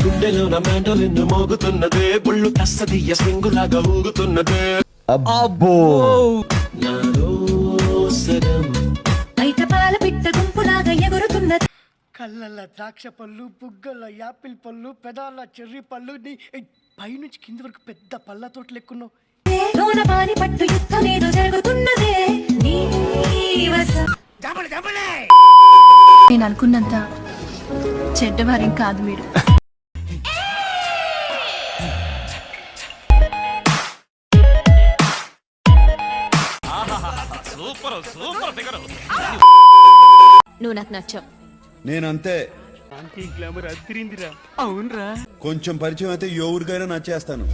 గుండెలో నా మెంటలిన్ను మోగుతున్నదే బుళ్ళు కస్తదీయ స్వింగులాగా ఊగుతున్నదే అబ్బో నాలో సగం బయట పాల పిట్ట గుంపులాగా ఎగురుతున్నది కళ్ళల్లో ద్రాక్ష పళ్ళు, బుగ్గల్లో యాపిల్ పళ్ళు, పెదాల చెర్రీ పళ్ళు, పైనుంచి కింది వరకు పెద్ద పళ్ళ తోటలు ఎక్కున్నావు. లోన పాని పట్టు యుద్ధం ఏదో జరుగుతున్నదే నీ వశం. నేను అనుకున్నంత చెడ్డవారేం కాదు మీరు. నువ్వు నాకు నచ్చావు. నేనంతే. గ్లామర్ అదిరిందిరా. అవునరా, కొంచెం పరిచయం అయితే ఎవరికైనా నచ్చేస్తాను.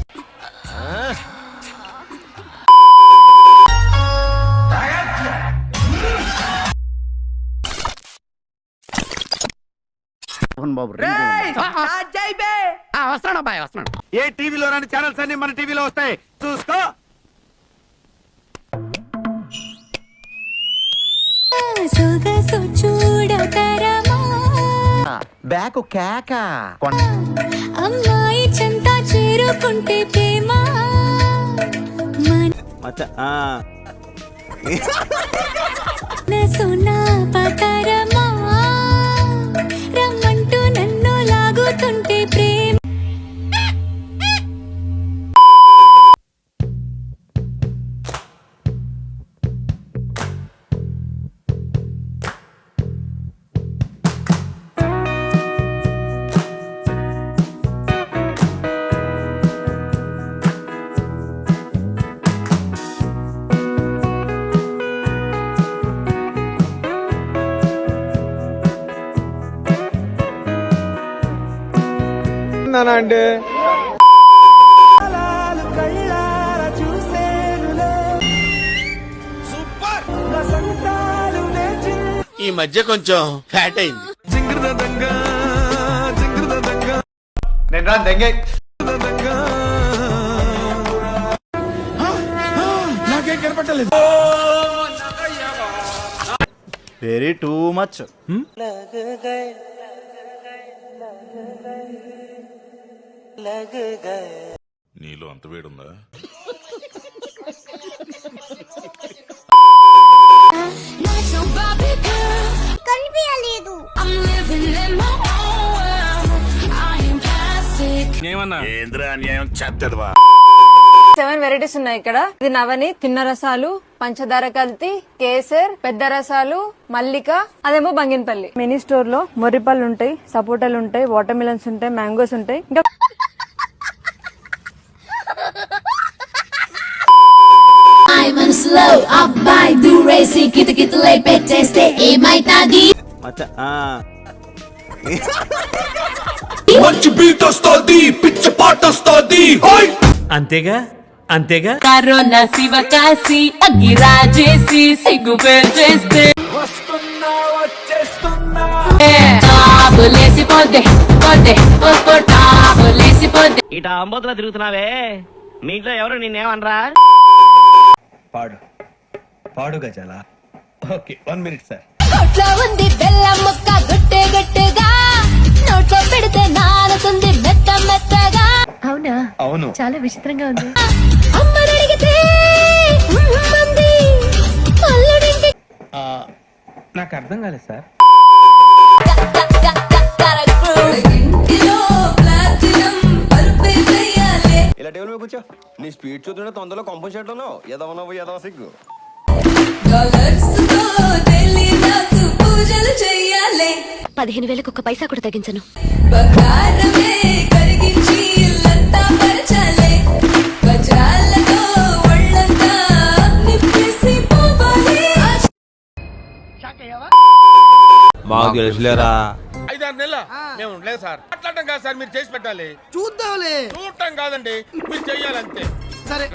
వస్తున్నాడు అబ్బాయి వస్తున్నాడు. ఏ టీవీలో రాని ఛానల్స్ అన్ని మన టీవీలో వస్తాయి చూసుకో. బ్యాక్ కేక అమ్మాయి చెంత చేరుకుంటే ప్రేమ సున్నా పకరమా రమ్మంటూ నన్ను లాగుతుంటే ప్రేమ. అండి ఈ మధ్య కొంచెం ఫ్యాట్ అయింది. నేను రా దెంగే నాకేం కనపట్టలేదు. Very too much. నీలో అంత వేడుందా? ఏంద్రా అన్యాయం చేద్దడవా. 7 వెరైటీస్ ఉన్నాయి ఇక్కడ. ఇది నవని, తిన్న రసాలు, పంచదార కల్తీ, కేసర్, పెద్ద రసాలు, మల్లిక, అదేమో బంగినపల్లి. మినీ స్టోర్ లో మొర్రిపళ్ళు ఉంటాయి, సపోటాలు ఉంటాయి, వాటర్ మిలన్స్ ఉంటాయి, మ్యాంగోస్ ఉంటాయి. ఇంకా మనసులో అబ్బాయి దూరేసి కితకితలై పెట్టేస్తే ఏమైతాది? మంచి బీట్ వస్తోంది, పిచ్చ పాట వస్తోంది. అంతేగా అంతేగా. కరోనా శివ కాసి అగ్గిరాజేసి సిగ్గు పేరు చేస్తే టాబులేసిపోద్ది పోద్ది ఒక్కో టాబులేసిపోద్ది. ఇట అంబోతులా తిరుగుతున్నావే, మీ ఇంట్లో ఎవరు నిన్నేమనరా? పాడు పాడు గజాల. Okay 1 minute sir. కొట్లో ఉంది బెల్లం ముక్క గుట్టే గుట్టుగా, నోట్లో పెడితే నానుతుంది మెత్త మెత్తగా. అవునా? అవును. చాలా విచిత్రంగా ఉంది. అమ్మని అడిగితే మంది అల్లుడింటి నాకు అర్థం కాలేదు సార్. ఇలా టేబుల్ మీద కూర్చో. నీ స్పీడ్ చూస్తుంటే తొందరలో కంపౌండ్ షర్ట్ ఉన్నావు. ఎదవనవు ఎదవ సిగ్గు. 15,000 ఒక్క పైసా కూడా తగ్గించను. మాకు తెలుసులేరా. 5-6 నెలల మేము ఉండలేదు సార్. మాట్లాడటం కాదు సార్, మీరు చేసి పెట్టాలి. చూద్దాంలే. చూడటం కాదండి, మీరు చెయ్యాలంతే. సరే